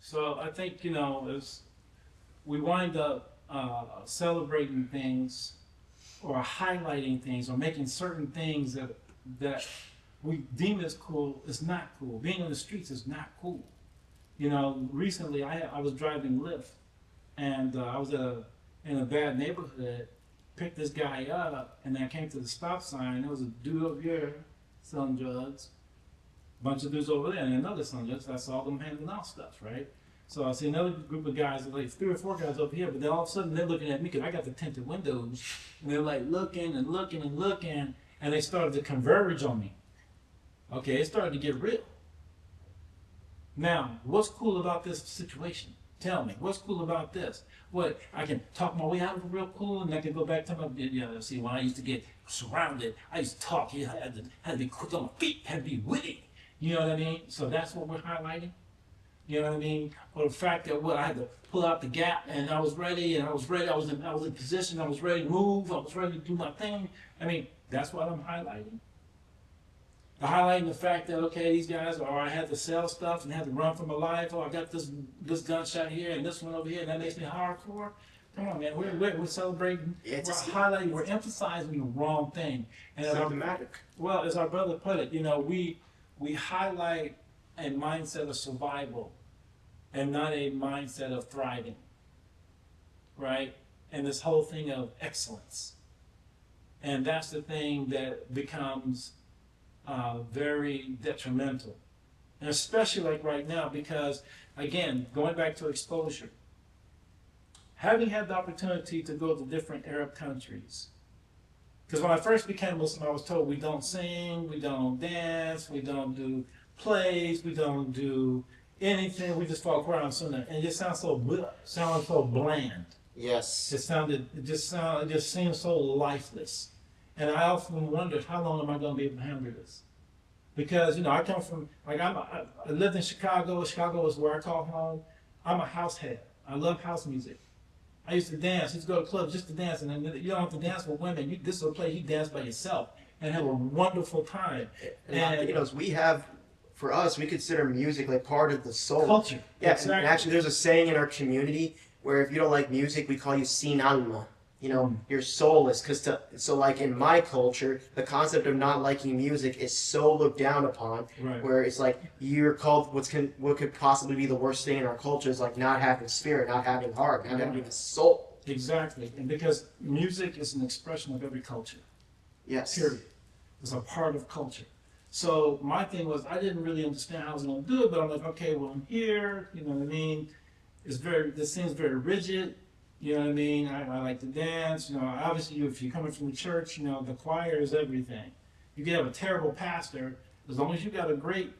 So I think, as we wind up celebrating things or highlighting things or making certain things that we deem as cool is not cool. Being in the streets is not cool. Recently I was driving Lyft and I was in a bad neighborhood, picked this guy up, and then I came to the stop sign. There was a dude over here selling drugs, a bunch of dudes over there, and another selling drugs. I saw them handing out stuff, right? So I see another group of guys, like 3 or 4 guys over here, but then all of a sudden they're looking at me because I got the tinted windows, and they're like looking and looking and looking, and they started to converge on me. Okay, it started to get real. Now, what's cool about this situation? Tell me, what's cool about this? What, I can talk my way out of it real cool, and I can go back to my, see, when I used to get surrounded, I used to talk, had to be quick on my feet, had to be witty. You know what I mean? So that's what we're highlighting. You know what I mean? Or the fact that I had to pull out the gap, and I was ready, I was in position, I was ready to move, I was ready to do my thing. I mean, that's what I'm highlighting. Highlighting the fact that, okay, these guys, or I had to sell stuff and had to run for my life, or I got this gunshot here and this one over here, and that makes me hardcore. Come on, man, we're celebrating, we're highlighting, we're emphasizing the wrong thing. And symptomatic. Well, as our brother put it, we highlight a mindset of survival and not a mindset of thriving, right? And this whole thing of excellence. And that's the thing that becomes very detrimental, and especially like right now, because again, going back to exposure, having had the opportunity to go to different Arab countries, because when I first became Muslim, I was told we don't sing, we don't dance, we don't do plays, we don't do anything, we just follow Quran and Sunnah, and it just sounds so bland. Yes. It just seems so lifeless. And I often wondered, how long am I going to be able to handle this? Because, I come from, I lived in Chicago. Chicago is where I call home. I'm a house head. I love house music. I used to dance. I used to go to clubs just to dance. And then you don't have to dance with women. This is a place you dance by yourself and have a wonderful time. And for us, we consider music like part of the soul. Culture. Yeah, exactly. And actually there's a saying in our community where if you don't like music, we call you sin alma. You're soulless. So like in my culture, the concept of not liking music is so looked down upon, right. Where it's like you're called what could possibly be the worst thing in our culture is like not having spirit, not having heart, not having a soul. Exactly, and because music is an expression of every culture. Yes. Period. It's a part of culture. So my thing was, I didn't really understand how I was going to do it, but I'm like, okay, well, I'm here. You know what I mean? This seems very rigid. You know what I mean? I like to dance. Obviously, if you're coming from the church, the choir is everything. You can have a terrible pastor, as long as you got a great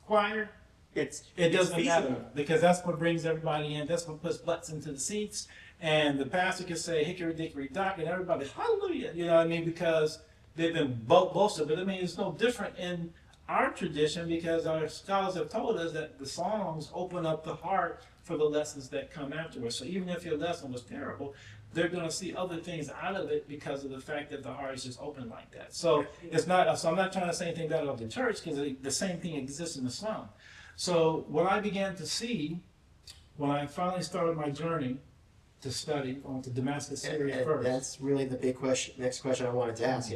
choir, it doesn't matter, because that's what brings everybody in. That's what puts butts into the seats. And the pastor can say hickory dickory dock, and everybody, hallelujah. You know what I mean? Because they've been boasted. But I mean, it's no different in our tradition, because our scholars have told us that the songs open up the heart for the lessons that come afterwards. So even if your lesson was terrible, they're going to see other things out of it because of the fact that the heart is just open like that. So I'm not trying to say anything bad about the church, because the same thing exists in Islam. So what I began to see when I finally started my journey to study, I went to Damascus, Syria first. That's really the big next question I wanted to ask.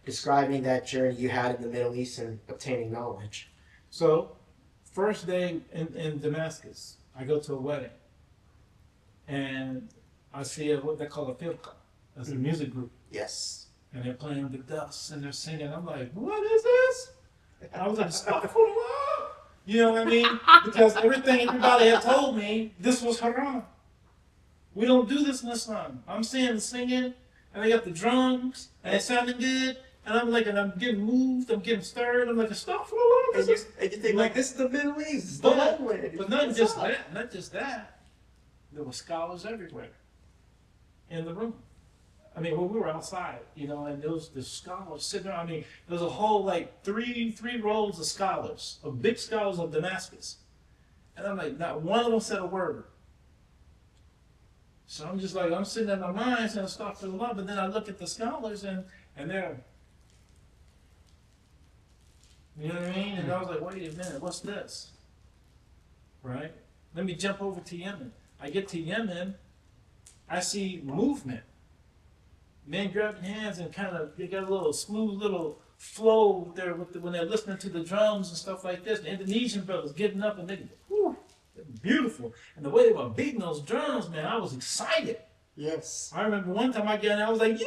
Describing that journey you had in the Middle East and obtaining knowledge. So, first day in Damascus, I go to a wedding, and I see what they call a firqa. That's a music group. Yes. And they're playing the dust, and they're singing. I'm like, what is this? I was like, astaghfirullah. You know what I mean? Because everybody had told me this was haram. We don't do this in Islam. I'm seeing the singing, and they got the drums, and it's sounding good. And I'm like, and I'm getting moved, I'm getting stirred. I'm like, astaghfirullah. And you think, like, this is the Middle East. But not just that. There were scholars everywhere in the room. I mean, we were outside, and there was the scholars sitting there. I mean, there was a whole, like, three rows of scholars, of big scholars of Damascus. And I'm like, not one of them said a word. So I'm just like, I'm sitting in my mind saying astaghfirullah, but then I look at the scholars, and they're, you know what I mean? And I was like, wait a minute, what's this? Right? Let me jump over to Yemen. I get to Yemen, I see movement. Men grabbing hands and kind of, they got a little smooth little flow there with when they're listening to the drums and stuff like this. The Indonesian brothers getting up and they, whew, beautiful. And the way they were beating those drums, man, I was excited. Yes. I remember one time I got in, I was like, yo!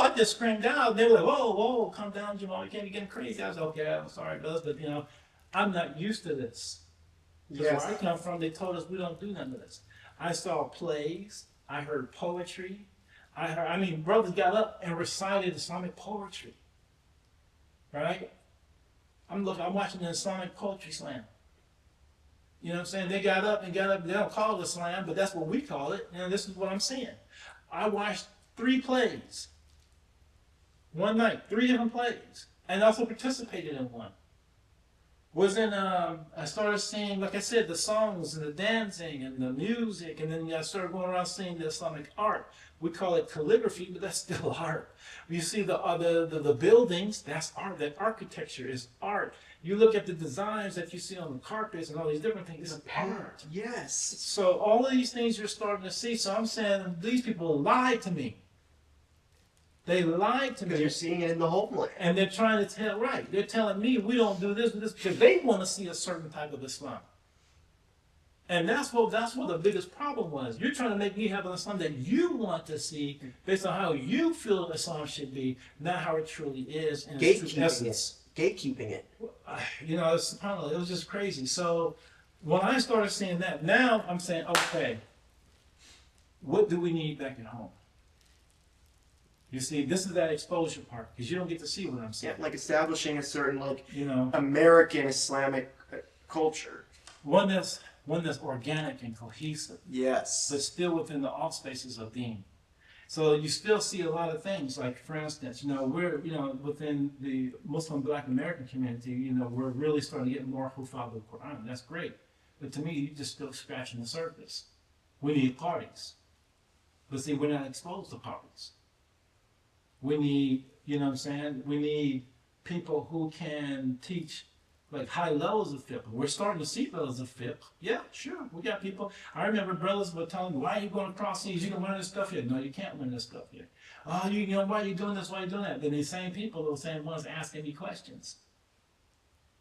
I just screamed out. They were like, whoa, whoa, calm down, Jamal. You can't be getting crazy. I was like, okay, I'm sorry, brothers, but you know, I'm not used to this. Because Yes. where I come from, they told us we don't do none of this. I saw plays. I heard poetry. Brothers got up and recited Islamic poetry. Right? I'm watching the Islamic poetry slam. You know what I'm saying? They got up. They don't call it a slam, but that's what we call it. And this is what I'm saying. I watched 3 plays. One night, 3 different plays. And also participated in one. I started seeing, like I said, the songs and the dancing and the music, and then I started going around seeing the Islamic art. We call it calligraphy, but that's still art. You see the buildings, that's art. That architecture is art. You look at the designs that you see on the carpets and all these different things, it's art. Yes. So all of these things you're starting to see. So I'm saying these people lied to me. They lied to me. Because you're seeing it in the homeland. And they're trying to tell, right, they're telling me we don't do this because they want to see a certain type of Islam. And that's what the biggest problem was. You're trying to make me have an Islam that you want to see based on how you feel Islam should be, not how it truly is. And Gatekeeping it. You know, it was just crazy. So when I started seeing that, now I'm saying, okay, what do we need back at home? You see, this is that exposure part because you don't get to see what I'm saying. Yeah, like establishing a certain you know, American Islamic culture. one that's organic and cohesive, Yes. but still within the off spaces of Deen. So you still see a lot of things, like for instance, we're within the Muslim Black American community, we're really starting to get more Hufaz of the Quran. That's great, but to me, you're just still scratching the surface. We need parties, but see, we're not exposed to parties. We need, we need people who can teach like high levels of fiqh. We're starting to see levels of fiqh. Yeah, sure. We got people. I remember brothers were telling me, why are you going across seas? You can learn this stuff here. No, you can't learn this stuff here. Oh, why are you doing this? Why are you doing that? Then these same people, those same ones asking me questions.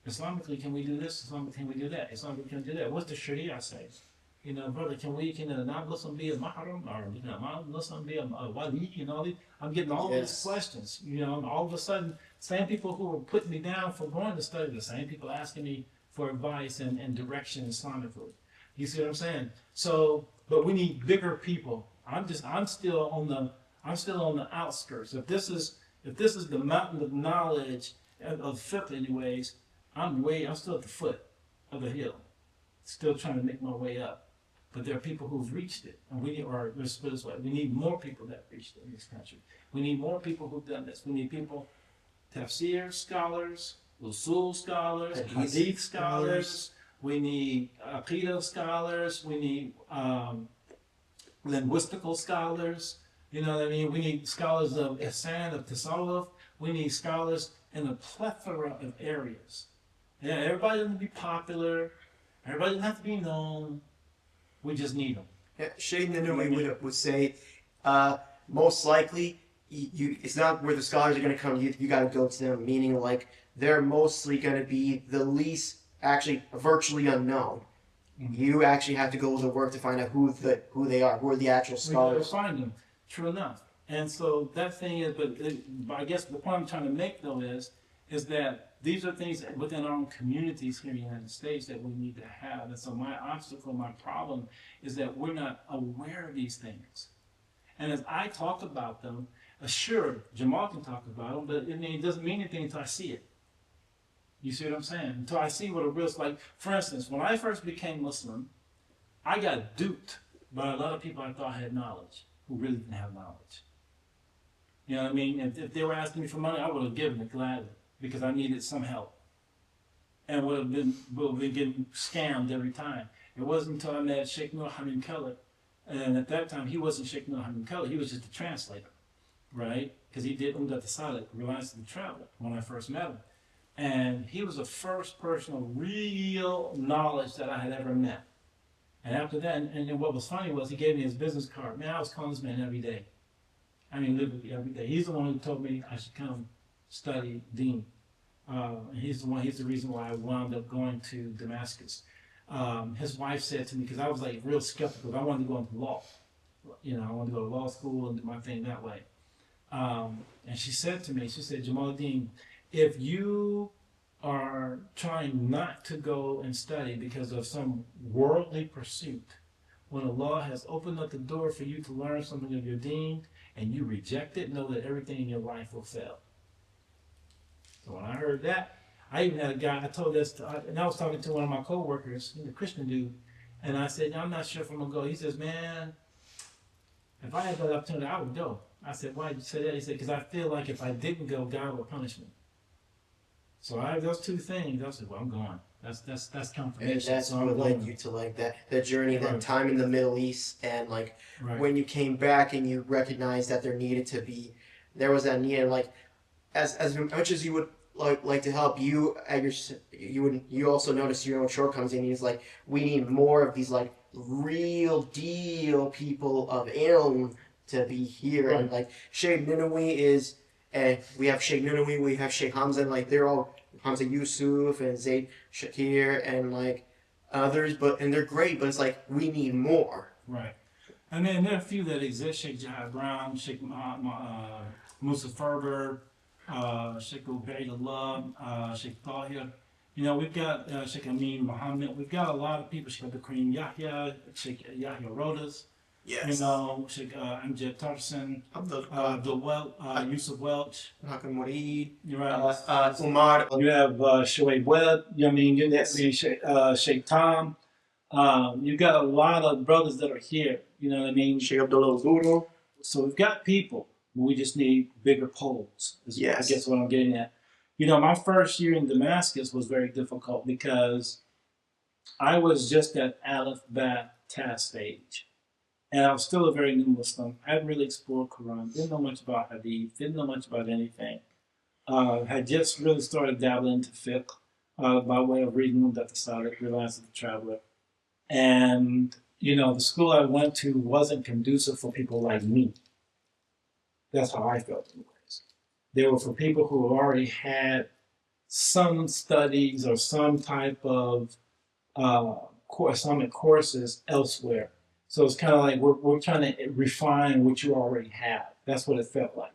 Islamically, can we do this? Islamically, can we do that? Islamically, can we do that? What's the Sharia say? Brother, can a non-Muslim be a mahram? Or non-Muslim be a wali? I'm getting all these questions. All of a sudden, same people who were putting me down for going to study, the same people asking me for advice and direction Islamically. You see what I'm saying? So, but we need bigger people. I'm still on the outskirts. If this is the mountain of knowledge of fiqh, anyways, I'm still at the foot of the hill, still trying to make my way up. But there are people who've reached it, and let's put it this way: we need more people that reached it in this country. We need more people who've done this. We need people, tafsir scholars, usul scholars, hadith scholars. We need aqidah scholars. We need linguistical scholars. You know what I mean? We need scholars of ihsan, of tasawwuf. We need scholars in a plethora of areas. Yeah, everybody doesn't be popular. Everybody doesn't have to be known. We just need them. Yeah, Shaykh Nanoui would say, most likely, it's not where the scholars are going to come. You got to go to them. Meaning, like they're mostly going to be the least, actually, virtually unknown. Mm-hmm. You actually have to go to the work to find out who they are, who are the actual scholars. We gotta find them. True enough. And so that thing is, but I guess the point I'm trying to make though is that these are things within our own communities here in the United States that we need to have. And so my obstacle, my problem is that we're not aware of these things. And as I talk about them, sure, Jamal can talk about them, but it doesn't mean anything until I see it. You see what I'm saying? Until I see what a real, like, for instance, when I first became Muslim, I got duped by a lot of people I thought had knowledge, who really didn't have knowledge. You know what I mean? If they were asking me for money, I would have given it gladly, because I needed some help. And would have been getting scammed every time. It wasn't until I met Sheikh Nur Hamid Keller, and at that time he wasn't Sheikh Nur Hamid Keller, he was just a translator, right? Because he did Umdat al-Salik, Reliance of the Traveler, when I first met him. And he was the first person of real knowledge that I had ever met. And after that, and then what was funny was he gave me his business card. Man, I was calling this man every day. I mean, literally every day. He's the one who told me I should come study Dean. And he's the reason why I wound up going to Damascus. His wife said to me, because I was like real skeptical, I wanted to go into law. You know, I wanted to go to law school and do my thing that way. And she said to me, she said, Jamal Dean, if you are trying not to go and study because of some worldly pursuit, when Allah has opened up the door for you to learn something of your deen and you reject it, know that everything in your life will fail. So when I heard that, I even had a guy, I told this, and I was talking to one of my coworkers, he's a Christian dude, and I said, I'm not sure if I'm going to go. He says, man, if I had that opportunity, I would go. I said, why did you say that? He said, because I feel like if I didn't go, God will punish me. So I have those two things. I said, well, I'm going. That's confirmation. And that's so what led you to like that journey, that time in the Middle East, and like when you came back and you recognized that there was that need, and like as much as you would like to help, you also notice your own shortcomings, and it's like we need more of these like real deal people of ilm to be here, and like Sheikh Ninawi is, and we have Sheikh Ninawi, we have Sheikh Hamza, and like they're all Hamza Yusuf and Zayd Shakir and like others, and they're great, but it's like we need more. Right. And then there are a few that exist: Sheikh Jihad Brown, Sheikh Musa Ferber, Sheikh Ubaidullah, Sheikh Tahir. You know, we've got Sheikh Amin Muhammad. We've got a lot of people. Sheikh Abdul Yahya, Sheikh Yahya Rodas. Yes. You know, Sheikh Amjad Tarsan, Yusuf Welch. Hakan Mureed. You're right. Umar. You have Shoaib Webb. I mean, Sheikh Tom. You've got a lot of brothers that are here. You know what I mean? Sheikh Abdullah Zuru. So we've got people. We just need bigger polls. Yes. I guess what I'm getting at. You know, my first year in Damascus was very difficult because I was just at Aleph Bat Tas stage. And I was still a very new Muslim. I hadn't really explored Quran, didn't know much about Hadith, didn't know much about anything. Had just really started dabbling into fiqh by way of reading that the Sadiq, realized the Traveler. And, you know, the school I went to wasn't conducive for people like me. That's how I felt anyways. They were for people who already had some studies or some type of Islamic courses elsewhere. So it's kind of like we're trying to refine what you already have. That's what it felt like.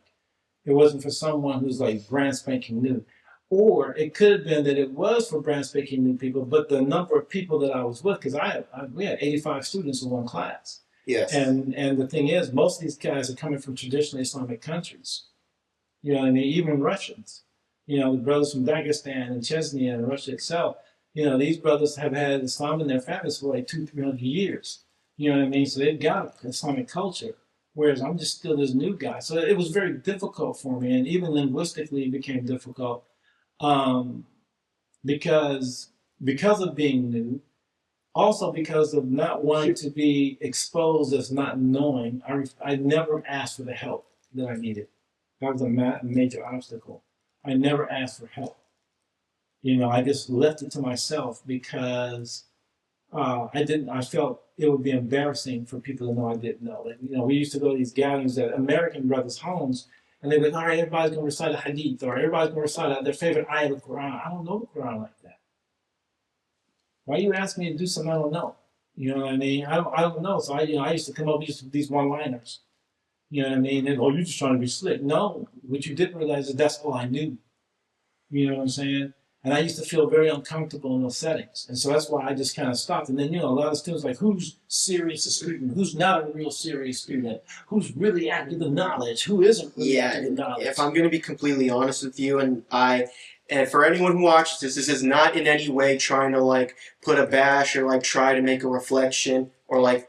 It wasn't for someone who's like brand spanking new. Or it could have been that it was for brand spanking new people, but the number of people that I was with, because we had 85 students in one class. Yes. And the thing is, most of these guys are coming from traditionally Islamic countries. You know what I mean? Even Russians. You know, the brothers from Dagestan and Chechnya and Russia itself. You know, these brothers have had Islam in their families for like 200-300 years. You know what I mean? So they've got Islamic culture, whereas I'm just still this new guy. So it was very difficult for me, and even linguistically it became difficult because of being new, also because of not wanting to be exposed as not knowing. I never asked for the help that I needed. That was a major obstacle. I never asked for help. You know, I just left it to myself because I felt it would be embarrassing for people to know I didn't know. Like, you know, we used to go to these gatherings at American brothers' homes, and they'd be like, all right, everybody's going to recite a hadith, or everybody's going to recite their favorite ayah of the Quran. I don't know the Quran like that. Why you ask me to do something I don't know? You know what I mean? I don't know. So I used to come up with these one-liners. You know what I mean? And, oh, you're just trying to be slick. No, what you didn't realize is that's all I knew. You know what I'm saying? And I used to feel very uncomfortable in those settings. And so that's why I just kind of stopped. And then, you know, a lot of students like, who's serious a student? Who's not a real serious student? Who's really after the knowledge? Who isn't really after the knowledge? If I'm going to be completely honest with you, and for anyone who watches this is not in any way trying to, like, put a bash or, like, try to make a reflection or, like,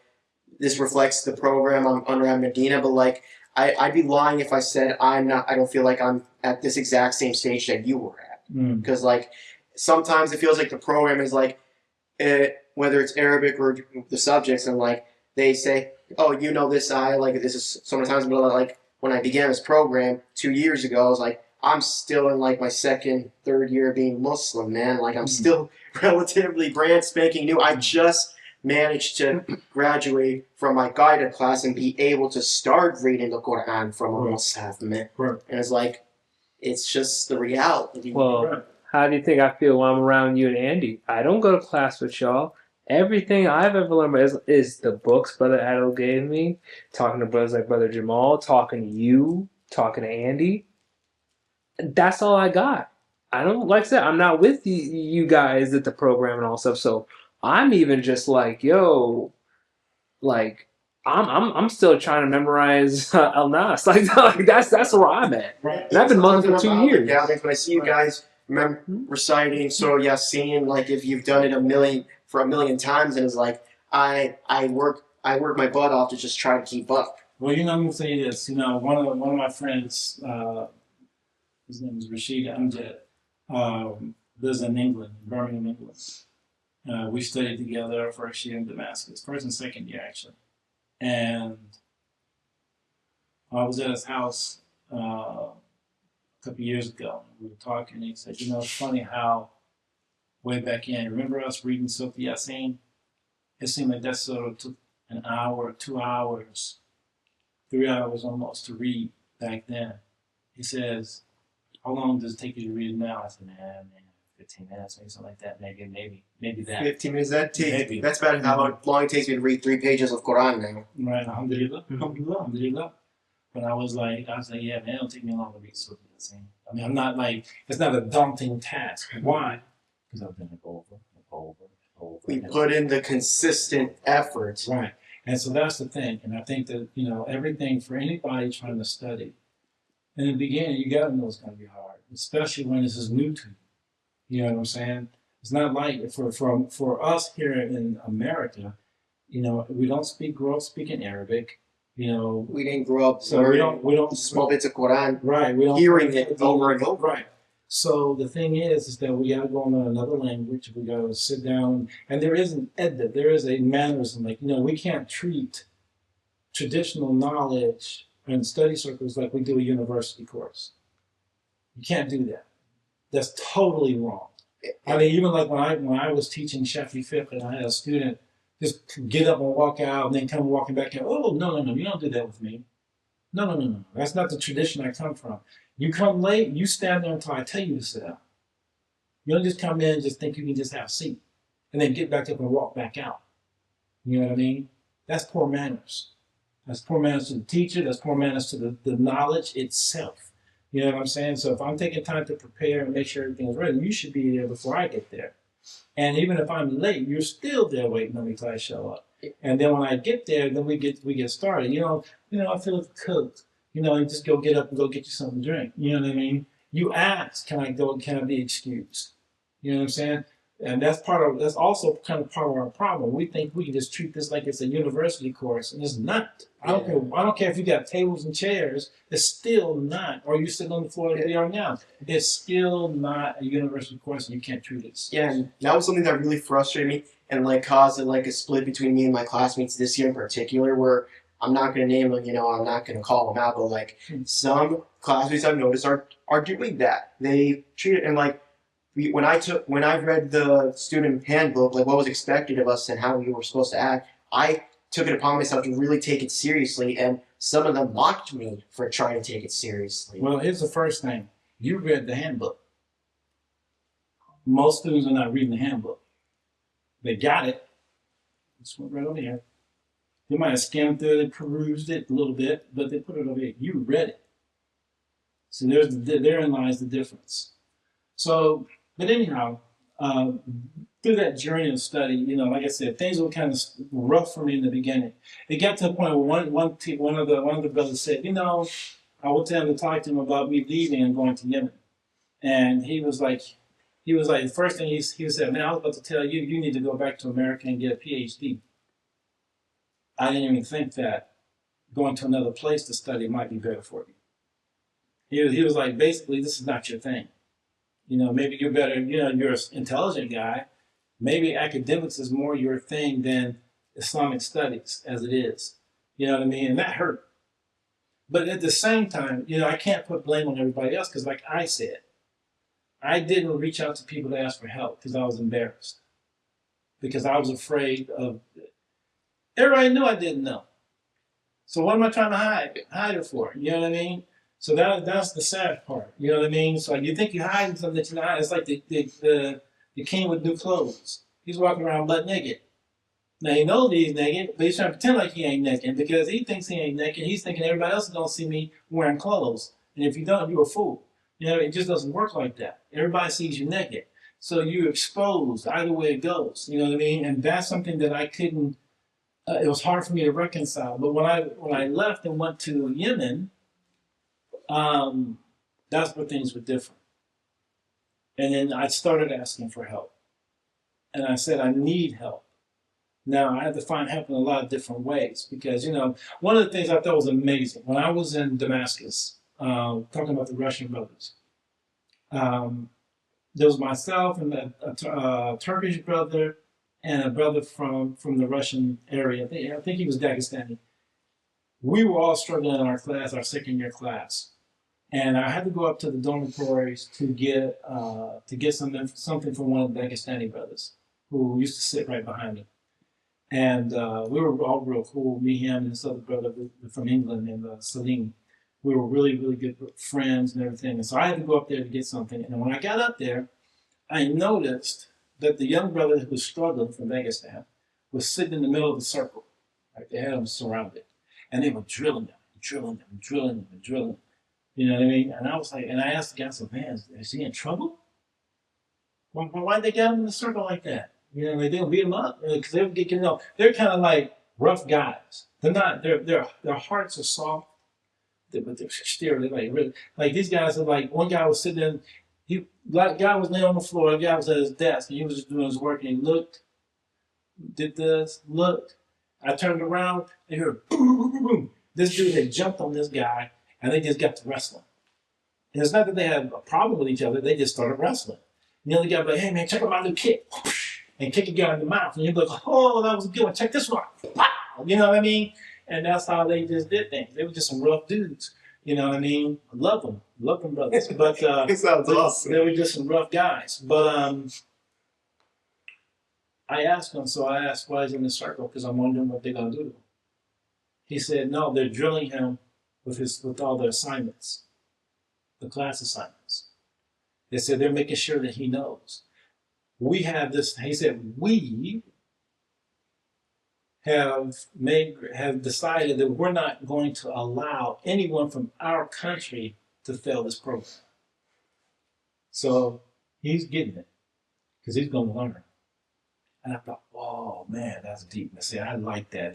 this reflects the program I'm under at Medina, but, like, I'd be lying if I said I don't feel like I'm at this exact same stage that you were at. Because, like, sometimes it feels like the program is, like, whether it's Arabic or the subjects, and, like, they say, oh, you know this, this is so many times, but, like, when I began this program 2 years ago, I was like, I'm still in, like, my second, third year of being Muslim, man. Like, I'm still relatively brand spanking new. I just managed to graduate from my guided class and be able to start reading the Quran from a Mus'haf, man. Right. And it's like, it's just the reality. Well, Right. how do you think I feel when I'm around you and Andy? I don't go to class with y'all. Everything I've ever learned is the books Brother Adel gave me, talking to brothers like Brother Jamal, talking to you, talking to Andy. That's all I got. I don't, like I said, I'm not with you guys at the program and all stuff. So I'm even just like, yo, like I'm still trying to memorize Al Nas. Like that's where I'm at. Right. And I've been Muslim for 2 years. When I see you guys reciting Surah Yasin, like if you've done it a million times, and it's like I work my butt off to just try to keep up. Well, I'm gonna say this. One of my friends, his name is Rashid Amjad, lives in England, Birmingham, England. We studied together first year in Damascus, first and second year actually. And I was at his house a couple years ago. We were talking, and he said, it's funny how way back in, remember us reading Surah Yasin? It seemed like that sort of took an hour, 2 hours, 3 hours almost to read back then. He says, how long does it take you to read it now? I said, man, 15 minutes, maybe something like that. Maybe that. 15 minutes, that takes. Maybe. That's about how long it takes me to read 3 pages of Quran now. Right, alhamdulillah, alhamdulillah. But I was like, yeah, man, it'll take me long to read Surah Yasin. I mean, I'm not like, it's not a daunting task. Why? Because I've done it over. We put in the consistent effort. Right. And so that's the thing. And I think that, everything for anybody trying to study, in the beginning, you got to know it's going to be hard, especially when this is new to you. You know what I'm saying? It's not like for us here in America, we don't grow up speaking Arabic. We didn't grow up So we don't small bits of Quran, right. We don't hearing it over and over. Right. So the thing is that we got to go on another language. We got to sit down, and there is an edit. There is a mannerism. Like we can't treat traditional knowledge in study circles like we do a university course. You can't do that. That's totally wrong. I mean, even like when I was teaching Shafi fiqh, and I had a student just get up and walk out, and then come walking back in. Oh no, you don't do that with me. No. That's not the tradition I come from. You come late, you stand there until I tell you to sit down. You don't just come in and just think you can just have a seat and then get back up and walk back out. You know what I mean? That's poor manners. That's poor manners to the teacher. That's poor manners to the knowledge itself. You know what I'm saying? So if I'm taking time to prepare and make sure everything's ready, you should be there before I get there. And even if I'm late, you're still there waiting on me till I show up. And then when I get there, then we get started. I feel cooked. You just go get up and go get you something to drink. You know what I mean? You ask, can I be excused? You know what I'm saying? And that's also kind of part of our problem. We think we can just treat this like it's a university course, and it's not. I don't care if you got tables and chairs, it's still not. Or you sit on the floor like we are now. It's still not a university course, and you can't treat it. Yeah, and that was something that really frustrated me and caused a split between me and my classmates this year in particular, where I'm not going to name them, I'm not going to call them out, but some classmates I've noticed are doing that. They treat it, and when I read the student handbook, what was expected of us and how we were supposed to act, I took it upon myself to really take it seriously, and some of them mocked me for trying to take it seriously. Well, here's the first thing. You read the handbook. Most students are not reading the handbook. They got it. This one right over here. They might have skimmed through it, perused it a little bit, but they put it over here. You read it. So therein lies the difference. So, but anyhow, through that journey of study, like I said, things were kind of rough for me in the beginning. It got to a point where one of the brothers said, I will tell him to talk to him about me leaving and going to Yemen. And he was like, the first thing he said, man, I was about to tell you, you need to go back to America and get a PhD. I didn't even think that going to another place to study might be better for you. He was like, basically, this is not your thing. Maybe you're better, you're an intelligent guy. Maybe academics is more your thing than Islamic studies as it is. You know what I mean? And that hurt. But at the same time, I can't put blame on everybody else because like I said, I didn't reach out to people to ask for help because I was embarrassed. because I was afraid of. Everybody knew I didn't know. So what am I trying to hide it for? You know what I mean? So that's the sad part. You know what I mean? So you think you're hiding something that you're not. It's like the king with new clothes. He's walking around butt naked. Now he knows he's naked, but he's trying to pretend like he ain't naked because he thinks he ain't naked. He's thinking everybody else is gonna see me wearing clothes, and if you don't, you're a fool. You know, it just doesn't work like that. Everybody sees you naked, so you're exposed either way it goes. You know what I mean? And that's something that I couldn't. It was hard for me to reconcile. But when I left and went to Yemen, that's where things were different. And then I started asking for help, and I said I need help. Now, I had to find help in a lot of different ways because, one of the things I thought was amazing when I was in Damascus, talking about the Russian brothers, there was myself and a Turkish brother and a brother from the Russian area. I think he was Dagestani. We were all struggling in our class, our second year class. And I had to go up to the dormitories to get something from one of the Dagestani brothers who used to sit right behind me. And we were all real cool. Me, him, and this other brother from England, and Salim. We were really, really good friends and everything. And so I had to go up there to get something. And when I got up there, I noticed that the young brother who was struggling from Dagestan was sitting in the middle of the circle. Like they had him surrounded. And they were drilling him, drilling him, drilling him, and drilling him. You know what I mean? And I was like, and I asked the guy, I said, man, is he in trouble? Why'd they get him in the circle like that? You know, they didn't beat him up because they would get, they're kind of like rough guys. They're not, their hearts are soft, but they're exterior, like really, like these guys are like, one guy was sitting in, guy was laying on the floor, the guy was at his desk, and he was just doing his work, and he looked, did this, looked. I turned around, and heard boom, boom, boom, boom. This dude had jumped on this guy, and they just got to wrestling. And it's not that they had a problem with each other, they just started wrestling. And the other guy was like, hey man, check out my new kick. And kick a guy in the mouth. And you'd be like, oh, that was a good one. Check this one. Wow. You know what I mean? And that's how they just did things. They were just some rough dudes. You know what I mean? I love them. Love them brothers. But It sounds awesome. They were just some rough guys. But I asked him, why he's in the circle, because I'm wondering what they're going to do to him. He said, no, they're drilling him with all their assignments, the class assignments. They said they're making sure that he knows. We have this, he said, we have decided that we're not going to allow anyone from our country to fail this program. So he's getting it because he's going to learn. And I thought, oh man, that's deep. I said, I like that.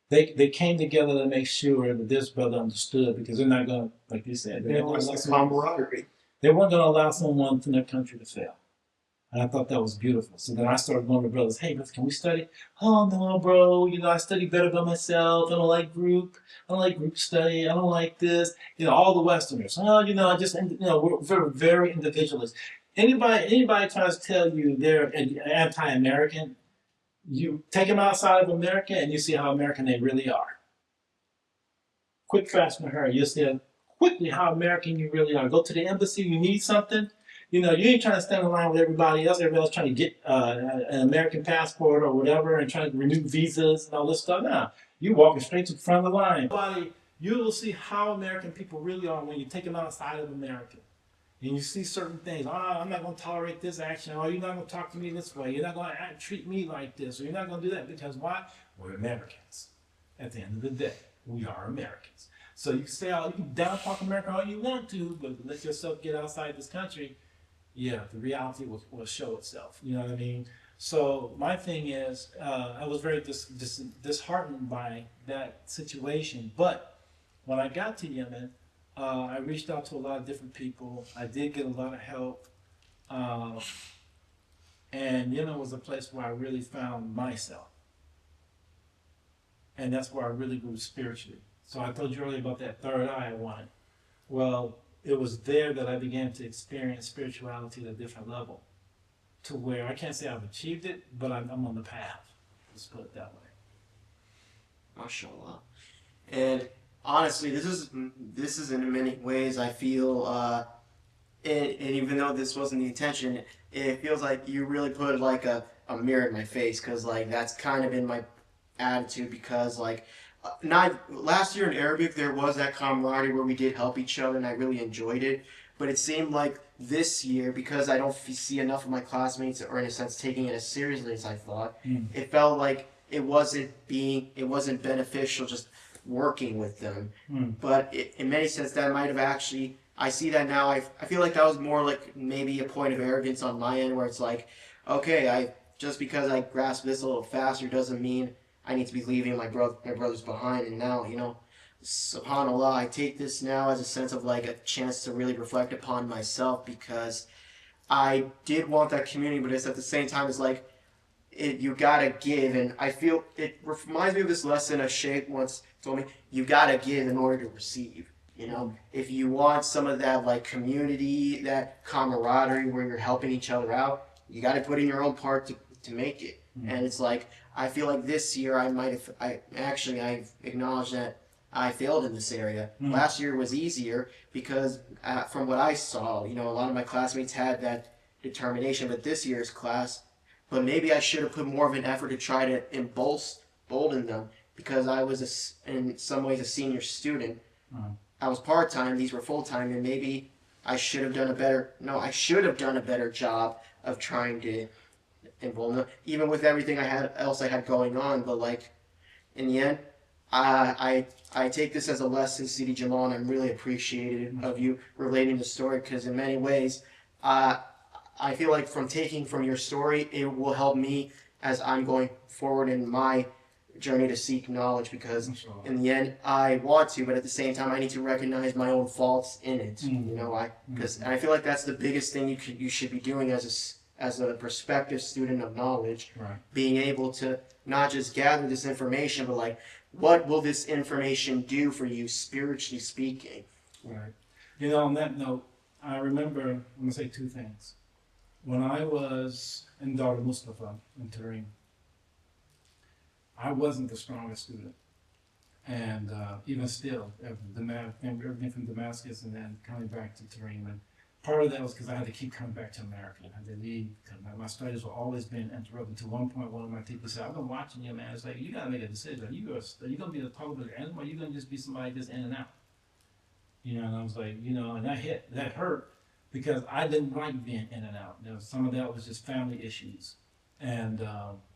They came together to make sure that this brother understood because they're not going to, like you said, they weren't going to allow someone from their country to fail. And I thought that was beautiful. So then I started going to brothers, hey, brothers, can we study? Oh, no, bro. I study better by myself. I don't like group. I don't like group study. I don't like this. All the Westerners. Oh, I just, we're very, very individualist. Anybody tries to tell you they're anti-American, you take them outside of America and you see how American they really are. Quick, fast, and hurry. You'll see quickly how American you really are. Go to the embassy, you need something. You ain't trying to stand in line with everybody else. Everybody else trying to get an American passport or whatever and trying to renew visas and all this stuff. Nah, you walking straight to the front of the line. You will see how American people really are when you take them outside of America. And you see certain things. Oh, I'm not going to tolerate this action. Oh, you're not going to talk to me this way. You're not going to treat me like this. Or you're not going to do that. Because why? We're Americans. At the end of the day, we are Americans. So you can say, you can down talk America all you want to, but let yourself get outside this country. Yeah, the reality will show itself. You know what I mean? So my thing is, I was very disheartened by that situation. But when I got to Yemen, I reached out to a lot of different people. I did get a lot of help. And Yemen was a place where I really found myself. And that's where I really grew spiritually. So I told you earlier about that third eye I wanted. Well, it was there that I began to experience spirituality at a different level, to where I can't say I've achieved it, but I'm on the path. Let's put it that way. MashaAllah. And honestly, this is in many ways I feel, and even though this wasn't the intention, it feels like you really put like a a mirror in my face, because like that's kind of been my attitude, because like not last year in Arabic there was that camaraderie where we did help each other and I really enjoyed it, but it seemed like this year, because I don't see enough of my classmates, or in a sense taking it as seriously as I thought, it felt like it wasn't beneficial just working with them. But in many sense that might have actually, I see that now, I feel like that was more like maybe a point of arrogance on my end, where it's like, okay, just because I grasp this a little faster doesn't mean I need to be leaving my brothers behind. And now, subhanallah, I take this now as a sense of like a chance to really reflect upon myself, because I did want that community, but it's at the same time, it's like, you gotta give. And I feel it reminds me of this lesson a sheikh once told me: you gotta give in order to receive. If you want some of that like community, that camaraderie where you're helping each other out, you gotta put in your own part to make it. And it's like, I feel like this year I've acknowledged that I failed in this area. Last year was easier because from what I saw, a lot of my classmates had that determination. But this year's class, but maybe I should have put more of an effort to try to embolden them, because I was in some ways a senior student. I was part-time, these were full-time, and maybe I should have done I should have done a better job of trying to embolden them, even with everything else I had going on. But like, in the end, I take this as a lesson, Sidi Jamal, and I'm really appreciative of you relating the story, because in many ways, I feel like taking from your story, it will help me as I'm going forward in my journey to seek knowledge, because in the end I want to, but at the same time I need to recognize my own faults in it. Because I feel like that's the biggest thing you should be doing as a prospective student of knowledge, being able to not just gather this information, but like, what will this information do for you spiritually speaking? Right. On that note, I remember, I'm going to say two things. When I was in Dar Mustafa in Turin, I wasn't the strongest student. And even still, everything from Damascus and then coming back to Turin. And part of that was because I had to keep coming back to America. I had to leave. My studies were always being interrupted. To one point, one of my teachers said, "I've been watching you, man. It's like, you got to make a decision. Are you going to be the talk of the animal, or are you going to just be somebody just in and out?" And I was like, and that hurt, because I didn't like being in and out. Some of that was just family issues. And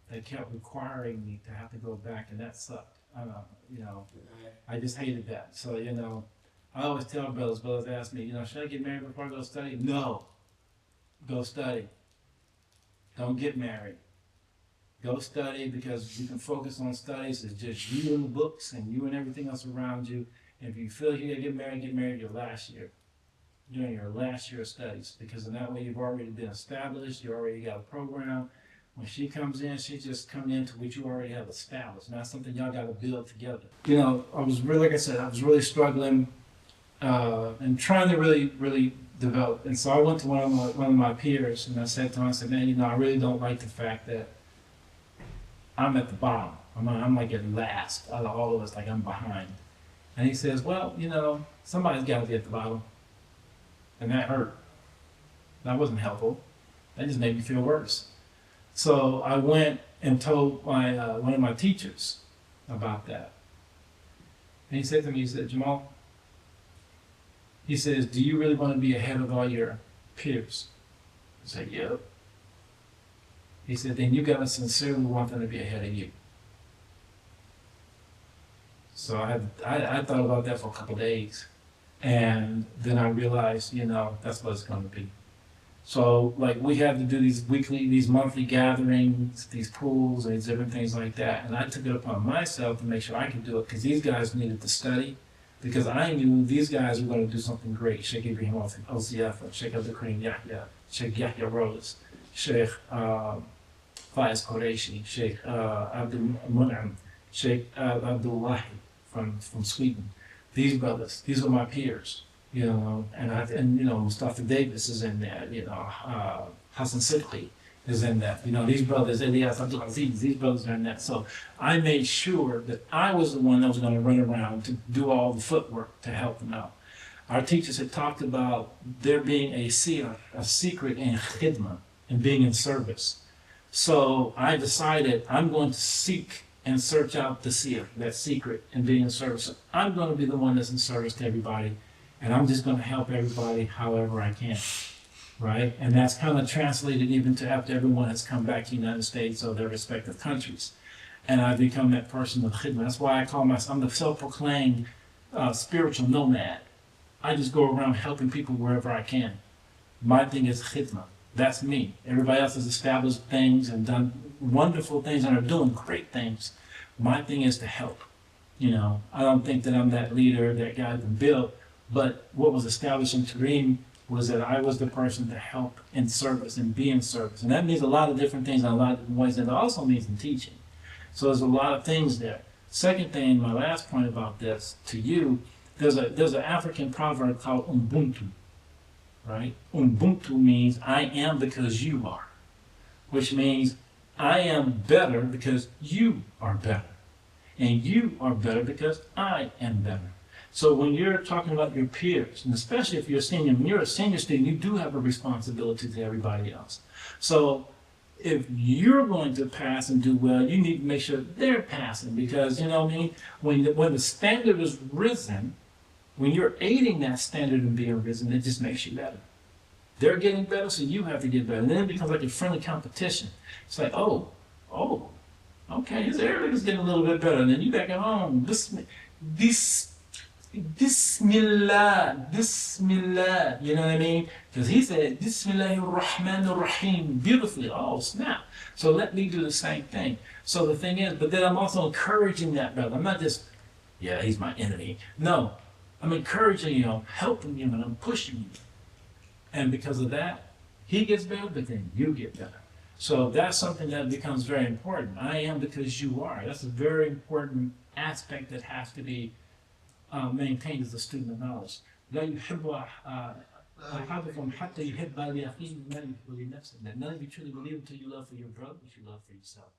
they kept requiring me to have to go back, and that sucked. I just hated that. So, I always tell brothers ask me, should I get married before I go study? No. Go study. Don't get married. Go study, because you can focus on studies. It's just you and the books and you and everything else around you. And if you feel you gotta get married your last year. During your last year of studies. Because in that way you've already been established, you already got a program. When she comes in, she's just coming into what you already have established. And that's something y'all gotta build together. I was really struggling and trying to really develop. And so I went to one of my peers, and I said to him, man, I really don't like the fact that I'm at the bottom. I'm like at last out of all of us, like I'm behind. And he says, well, somebody's got to be at the bottom. And that hurt. That wasn't helpful. That just made me feel worse. So I went and told one of my teachers about that. And he said to me, Jamal, he says, do you really want to be ahead of all your peers? I said, yep. He said, then you got to sincerely want them to be ahead of you. So I thought about that for a couple of days. And then I realized, that's what it's going to be. So, like, we had to do these monthly gatherings, these pools, and these different things like that. And I took it upon myself to make sure I could do it, because these guys needed to study. Because I knew these guys were going to do something great. Sheikh Ibrahim Al-Ziyafa, Sheikh Abdul Karim Yahya, Sheikh Yahya Rose, Sheikh Faiz Qureshi, Sheikh Abdul Mun'am, Sheikh Abdul Wahid from Sweden. These brothers, these are my peers, and Mustafa Davis is in there, Hassan Siddiqui is in that, these brothers, Elias Abdul Aziz, these brothers are in that. So I made sure that I was the one that was going to run around to do all the footwork to help them out. Our teachers had talked about there being a secret in khidmah, and being in service. So I decided I'm going to seek and search out the seer, that secret, and being in service. So I'm going to be the one that's in service to everybody, and I'm just going to help everybody however I can, right? And that's kind of translated even to after everyone has come back to the United States or their respective countries. And I've become that person of khidmah. That's why I call myself, I'm the self-proclaimed spiritual nomad. I just go around helping people wherever I can. My thing is khidmah. That's me. Everybody else has established things and done wonderful things and are doing great things. My thing is to help. You know, I don't think that I'm that leader, that guy that built, but what was established in Tareem was that I was the person to help in service and be in service. And that means a lot of different things in a lot of different ways. And it also means in teaching. So there's a lot of things there. Second thing, my last point about this to you, there's an African proverb called Ubuntu, right? Ubuntu means I am because you are, which means I am better because you are better. And you are better because I am better. So when you're talking about your peers, and especially if you're a senior, when you're a senior student, you do have a responsibility to everybody else. So if you're going to pass and do well, you need to make sure they're passing because, you know what I mean? When the standard is risen, when you're aiding that standard and being risen, it just makes you better. They're getting better, so you have to get better. And then it becomes like a friendly competition. It's like, oh, okay, his Arabic is getting a little bit better. And then you back at home, Bismillah, you know what I mean? Because he said, Bismillahir Rahmanir Rahim, beautifully. Oh, snap. So let me do the same thing. So the thing is, but then I'm also encouraging that brother. I'm not just, yeah, he's my enemy. No, I'm encouraging you, I'm helping you, and I'm pushing you. And because of that, he gets better, but then you get better. So that's something that becomes very important. I am because you are. That's a very important aspect that has to be maintained as a student of knowledge. لا يحب أحدكم حتى يحب لأخيه ما يحب لنفسه. That none of you truly believe until you love for your brother what you love for yourself.